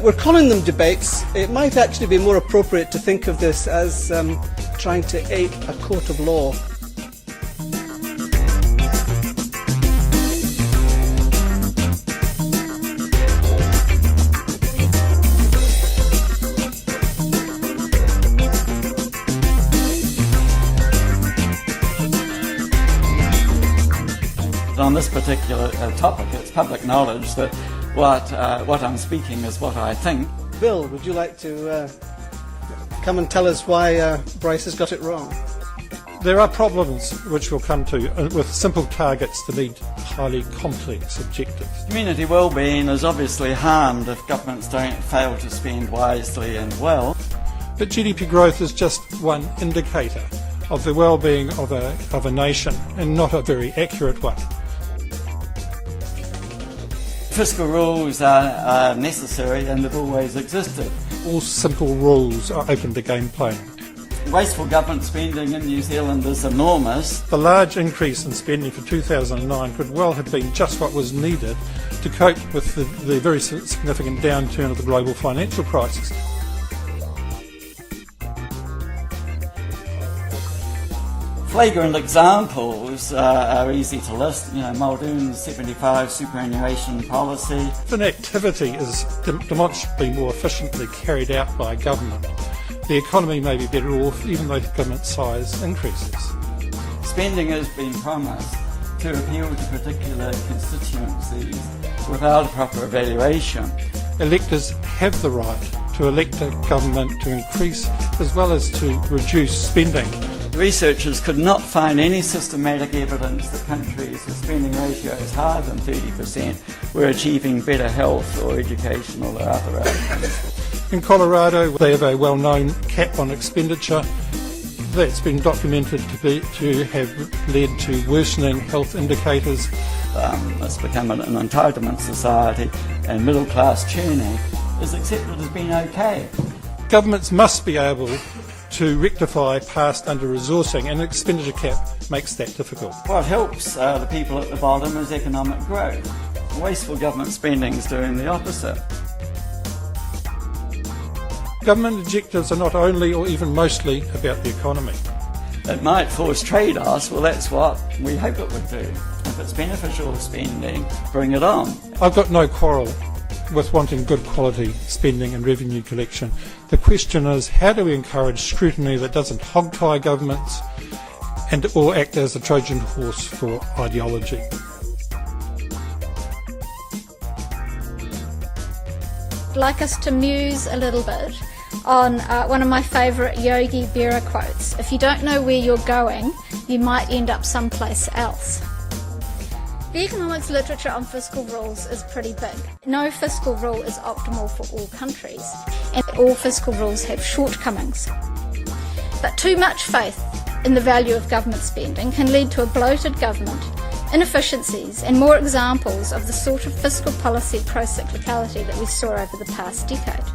We're calling them debates. It might actually be more appropriate to think of this as trying to ape a court of law. On this particular topic, it's public knowledge that what I'm speaking is what I think. Bill, would you like to come and tell us why Bryce has got it wrong? There are problems which we'll come to with simple targets that need highly complex objectives. Community well-being is obviously harmed if governments don't fail to spend wisely and well. But GDP growth is just one indicator of the well-being of a nation, and not a very accurate one. Fiscal rules are necessary and have always existed. All simple rules are open to game playing. Wasteful government spending in New Zealand is enormous. The large increase in spending for 2009 could well have been just what was needed to cope with the very significant downturn of the global financial crisis. Flagrant examples are easy to list. Muldoon's 75 superannuation policy. If an activity is demonstrably more efficiently carried out by government, the economy may be better off even though government size increases. Spending has been promised to appeal to particular constituencies without a proper evaluation. Electors have the right to elect a government to increase as well as to reduce spending. Researchers could not find any systematic evidence that countries with spending ratios higher than 30% were achieving better health or educational or other outcomes. In Colorado, they have a well-known cap on expenditure that's been documented to have led to worsening health indicators. It's become an entitlement society, and middle-class churning is accepted as being okay. Governments must be able to rectify past under-resourcing, and an expenditure cap makes that difficult. What helps the people at the bottom is economic growth. Wasteful government spending is doing the opposite. Government objectives are not only or even mostly about the economy. It might force trade-offs. Well, that's what we hope it would do. If it's beneficial spending, bring it on. I've got no quarrel with wanting good quality spending and revenue collection. The question is, how do we encourage scrutiny that doesn't hog-tie governments or act as a Trojan horse for ideology? I'd like us to muse a little bit on one of my favourite Yogi Berra quotes. If you don't know where you're going, you might end up someplace else. The economics literature on fiscal rules is pretty big. No fiscal rule is optimal for all countries, and all fiscal rules have shortcomings. But too much faith in the value of government spending can lead to a bloated government, inefficiencies, and more examples of the sort of fiscal policy pro-cyclicality that we saw over the past decade.